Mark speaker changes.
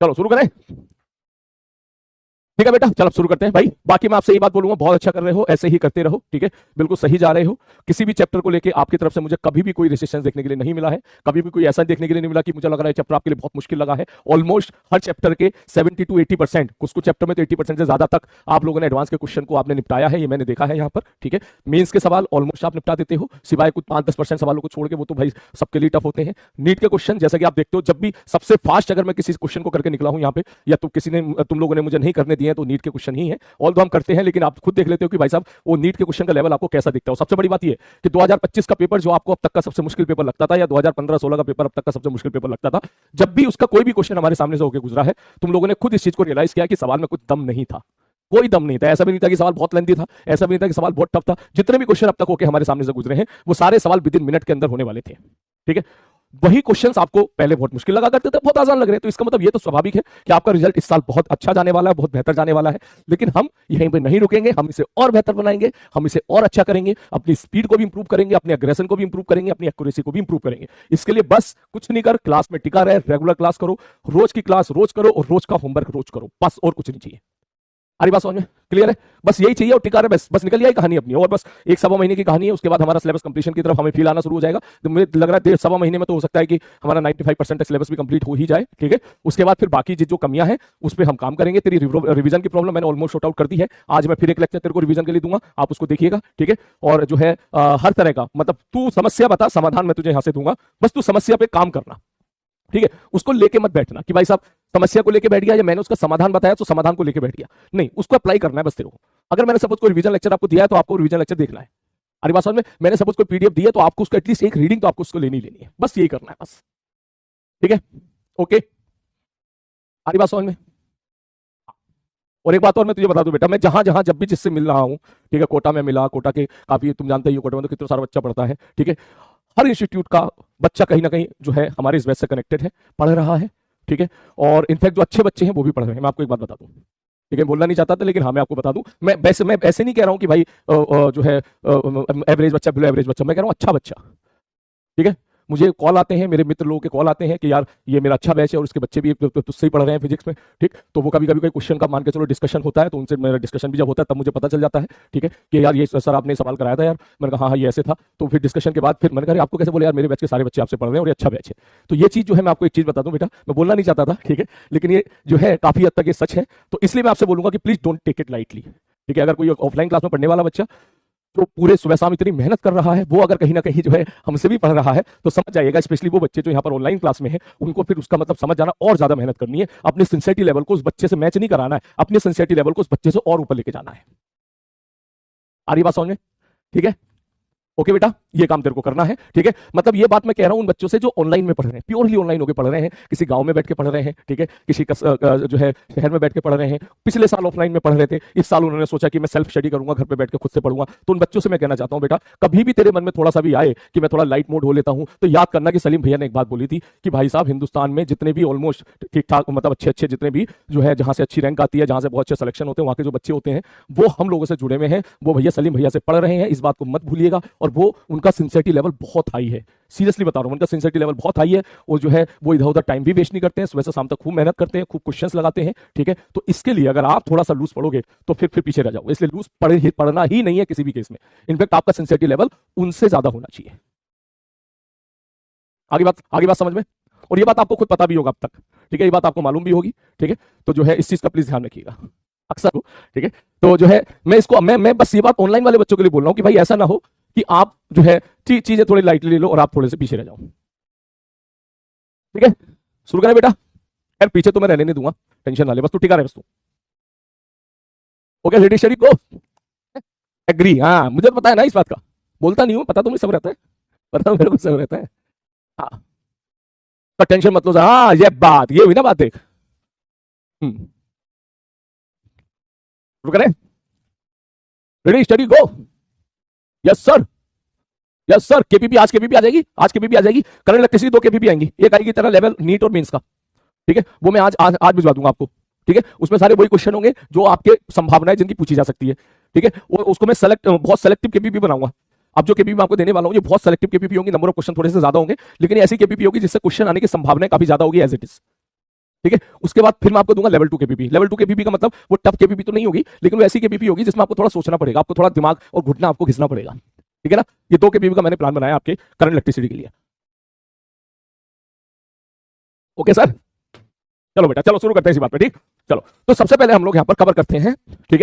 Speaker 1: चलो शुरू करें। ठीक है बेटा, चलो शुरू करते हैं भाई। बाकी मैं आपसे ये बात बोलूंगा, बहुत अच्छा कर रहे हो, ऐसे ही करते रहो, ठीक है, बिल्कुल सही जा रहे हो। किसी भी चैप्टर को लेके आपकी तरफ से मुझे कभी भी कोई रेजिस्टेंस देखने के लिए नहीं मिला है, कभी भी कोई ऐसा देखने के लिए नहीं मिला कि मुझे लग रहा है चैप्टर आपके लिए बहुत मुश्किल लगा है। ऑलमोस्ट हर चैप्टर के 70 to 80%, कुछ कुछ चैप्टर में तो 80% से ज्यादा तक आप लोगों ने एडवांस के क्वेश्चन को आपने निपटाया है, ये मैंने देखा है यहाँ पर, ठीक है। मेंस के सवाल ऑलमोस्ट आप निपटा देते हो, सिवाय कुछ 5-10% सवालों को छोड़ के, वो तो भाई सबके लिए टफ होते हैं। नीट के क्वेश्चन जैसा कि आप देखते हो, जब भी सबसे फास्ट अगर मैं किसी क्वेश्चन को करके निकला हूं यहाँ पे, या तो किसी ने, तुम लोगों ने मुझे नहीं करने दिए हैं, तो नीट के क्वेश्चन ही है। ऑल तो हम करते हैं, लेकिन आप खुद देख लेते हो कि भाई साहब वो नीट के क्वेश्चन का लेवल आपको कैसा दिखता है। सबसे बड़ी बात ये कि 2025 का पेपर जो आपको अब तक का सबसे मुश्किल पेपर लगता था, या 2015-16 का पेपर अब तक का सबसे मुश्किल पेपर लगता था, जब भी उसका कोई भी क्वेश्चन हमारे सामने से होकर गुजरा है, तुम लोगों ने खुद इस चीज को रियलाइज किया कि सवाल में कुछ दम नहीं था, कोई दम नहीं था। ऐसा भी नहीं था कि सवाल बहुत लेंथी था, ऐसा भी नहीं था कि सवाल बहुत टफ था। जितने भी क्वेश्चन अब तक होके हमारे सामने से गुजरे हैं, वो सारे सवाल विद इन मिनट के अंदर होने वाले थे, ठीक है। वही क्वेश्चंस आपको पहले बहुत मुश्किल लगा करते थे, बहुत आसान लग रहे हैं, तो इसका मतलब ये तो स्वाभाविक है कि आपका रिजल्ट इस साल बहुत अच्छा जाने वाला है, बहुत बेहतर जाने वाला है। लेकिन हम यहीं पे नहीं रुकेंगे, हम इसे और बेहतर बनाएंगे, हम इसे और अच्छा करेंगे, अपनी स्पीड को भी इंप्रूव करेंगे, अपने अग्रेशन को भी इंप्रूव करेंगे, अपनी एक्यूरेसी को भी इंप्रूव करेंगे। इसके लिए बस कुछ नहीं कर, क्लास में टिका रहे, रेगुलर क्लास करो, रोज की क्लास रोज करो, और रोज का होमवर्क रोज करो, बस और कुछ नहीं चाहिए। अरे बात समझ में क्लियर है? बस यही चाहिए और टिका रहे, बस निकल जाए कहानी अपनी। और बस 1-1.25 महीने की कहानी है, उसके बाद हमारा सिलेबस कंप्लीशन की तरफ हमें फील आना शुरू हो जाएगा। तो मुझे लग रहा है 1.5-1.25 महीने में तो हो सकता है कि हमारा 95% सिलेबस भी कंप्लीट हो ही जाए, ठीक है। उसके बाद फिर बाकी जो कमियां हैं उस पर हम काम करेंगे। तेरी रिवीजन की प्रॉब्लम मैंने ऑलमोस्ट शॉर्ट आउट कर दी है। आज मैं फिर एक लेक्चर तेरे को रिवीजन के लिए दूंगा, आप उसको देखिएगा, ठीक है। और जो है हर तरह का, मतलब तू समस्या बता, समाधान मैं तुझे यहां से दूंगा, बस तू समस्या पे काम करना, ठीक है। उसको लेके मत बैठना कि भाई साहब समस्या को लेके बैठ गया, या मैंने उसका समाधान बताया तो समाधान को लेके बैठ गया, नहीं, उसको अप्लाई करना है बस तेरे को। अगर मैंने सपोज कोई रिवीजन लेक्चर आपको दिया है, तो आपको रिवीजन लेक्चर देखना है। अरे बात समझ में, मैंने सपोज कोई पीडीएफ दी है, तो आपको उसको एटलीस्ट एक रीडिंग तो आपको उसको लेनी है, बस यही करना है, बस, ठीक है, ओके। अरे बात समझ में। और एक बात और मैं तुझे बता दूं बेटा, मैं जहां जहां जब भी जिससे मिल रहा हूं, ठीक है, कोटा में मिला, कोटा के काफी, तुम जानते ही हो कोटा में तो कितना सारा बच्चा पढ़ता है, ठीक है। हर इंस्टीट्यूट का बच्चा कहीं ना कहीं जो है हमारे इस बैच से कनेक्टेड है, पढ़ रहा है, ठीक है। और इनफैक्ट जो अच्छे बच्चे हैं वो भी पढ़ रहे हैं। मैं आपको एक बात बता दूं, ठीक है, बोलना नहीं चाहता था, लेकिन हाँ मैं आपको बता दूं, मैं ऐसे नहीं कह रहा हूं कि भाई जो है एवरेज बच्चा, बिलो एवरेज बच्चा, मैं कह रहा हूं अच्छा बच्चा, ठीक है। मुझे कॉल आते हैं, मेरे मित्र लोगों के कॉल आते हैं कि यार ये मेरा अच्छा बैच है और उसके बच्चे भी तुझसे ही पढ़ रहे हैं फिजिक्स में, ठीक। तो वो कभी कभी कोई क्वेश्चन का मान के चलो डिस्कशन होता है, तो उनसे मेरा डिस्कशन भी जब होता है तब मुझे पता चल जाता है, ठीक है, कि यार ये सर आपने सवाल कराया था यार। मैंने कहा हाँ ये ऐसे था। तो फिर डिस्कशन के बाद फिर मैंने कहा आपको कैसे बोले, यार मेरे बैच के सारे बच्चे आपसे पढ़ रहे हैं और ये अच्छा बैच है। तो ये चीज जो है, मैं आपको एक चीज बता दूं बेटा, मैं बोलना नहीं चाहता था, ठीक है, लेकिन ये जो है काफी हद तक ये सच है। तो इसलिए मैं आपसे बोलूंगा कि please don't take it lightly, ठीक है। अगर कोई ऑफलाइन क्लास में पढ़ने वाला बच्चा तो पूरे सुबह शाम इतनी मेहनत कर रहा है, वो अगर कहीं ना कहीं जो है हमसे भी पढ़ रहा है, तो समझ जाइएगा, स्पेशली वो बच्चे जो यहाँ पर ऑनलाइन क्लास में है, उनको फिर उसका मतलब समझ जाना और ज्यादा मेहनत करनी है। अपने सिंसियरिटी लेवल को उस बच्चे से मैच नहीं कराना है, अपने सिंसियरिटी लेवल को उस बच्चे से और ऊपर लेके जाना है। आ रही बात समझ में? ठीक है, ओके बेटा, ये काम तेरे को करना है, ठीक है। मतलब ये बात मैं कह रहा हूं उन बच्चों से जो ऑनलाइन में पढ़ रहे हैं, प्योरली ऑनलाइन होकर पढ़ रहे हैं, किसी गांव में बैठ के पढ़ रहे हैं, ठीक है, किसी जो है शहर में बैठ के पढ़ रहे हैं, पिछले साल ऑफलाइन में पढ़ रहे थे, इस साल उन्होंने सोचा कि मैं सेल्फ स्टडी करूंगा, घर पे बैठ के खुद से पढ़ूंगा। तो उन बच्चों से मैं कहना चाहता हूं बेटा, कभी भी तेरे मन में थोड़ा सा भी आए कि मैं थोड़ा लाइट मोड हो लेता हूं, तो याद करना कि सलीम भैया ने एक बात बोली थी कि भाई साहब हिंदुस्तान में जितने भी ऑलमोस्ट ठीक ठाक, मतलब अच्छे अच्छे जितने भी जो है, जहां से अच्छी रैंक आती है, जहां से बहुत अच्छे सिलेक्शन होते हैं, वहां के जो बच्चे होते हैं वो हम लोगों से जुड़े हुए हैं, वो भैया सलीम भैया से पढ़ रहे हैं, इस बात को मत भूलिएगा। और वो उनका सिंसियरिटी लेवल बहुत हाई है, सीरियसली बता रहा हूं, उनका सिंसियरिटी लेवल बहुत हाई है। वो जो है वो इधर उधर टाइम भी वेस्ट नहीं करते हैं, सुबह से शाम तक खूब मेहनत करते हैं, खूब क्वेश्चंस लगाते हैं, ठीक है। तो इसके लिए अगर आप थोड़ा सा लूज पढ़ोगे तो फिर पीछे रह जाओगे, इसलिए लूज पढ़ना ही नहीं है किसी भी केस में। इनफैक्ट आपका सिंसियरिटी लेवल उनसे ज्यादा होना चाहिए। आगे बात समझ में? और ये बात आपको खुद पता भी होगा अब तक, ठीक है, ये बात आपको मालूम भी होगी, ठीक है। तो जो है इस चीज का प्लीज ध्यान रखिएगा अक्सर को, ठीक है। तो जो है मैं बस ये बात ऑनलाइन वाले बच्चों के लिए बोल रहा हूं कि भाई ऐसा ना हो कि आप जो है चीजें थोड़ी लाइटली ले लो और आप थोड़े से पीछे रह जाओ, ठीक है। शुरू करें बेटा? यार पीछे तो मैं रहने नहीं दूंगा, टेंशन ना ले, बस तू टिका रहे, बस तू। ओके रेडी शेडी गो, एग्री? हाँ मुझे तो पता है ना इस बात का, बोलता नहीं हूं, पता तो मुझे सब रहता है, पता मेरे को सब रहता है। हाँ तो टेंशन मत लो। हाँ ये बात, ये हुई ना बात, देख। शुरू करें? Ready study go. Yes sir, yes sir. KPP आज केपीपी आ जाएगी, आज केपीपी आ जाएगी। करंट इलेक्ट्रिसिटी 2 केपीपी आएंगी, एक आएगी तेरा लेवल नीट और मेंस का, ठीक है। वो मैं आज भिजवा दूंगा आपको, ठीक है। उसमें सारे वही क्वेश्चन होंगे जो आपके संभावनाएं जिनकी पूछी जा सकती है, ठीक है। और उसको मैं बहुत सेलेक्टिव केपीपी बनाऊंगा। अब जो केपीपी मैं आपको देने वाला हूं ये बहुत सेलेक्टिव केपीपी होंगी, नंबर ऑफ क्वेश्चन थोड़े से ज्यादा होंगे, लेकिन ऐसी केपीपी होगी जिससे क्वेश्चन आने की संभावना काफी ज्यादा होगी एज इट इज, ठीक है। उसके बाद फिर मैं आपको दूंगा लेवल 2 केपीपी। लेवल 2 केपीपी का मतलब वो टफ केपीपी तो नहीं होगी, लेकिन वो ऐसी केपीपी होगी जिसमें आपको थोड़ा सोचना पड़ेगा, आपको थोड़ा दिमाग और घुटना आपको घिसना पड़ेगा। ठीक है ना। ये 2 केपीपी का मैंने प्लान बनाया आपके करंट इलेक्ट्रिसिटी के लिए। ओके सर, चलो बेटा, चलो शुरू करते हैं इसी बात पे। ठीक, चलो। तो सबसे पहले हम लोग यहाँ पर कवर करते हैं, ठीक है,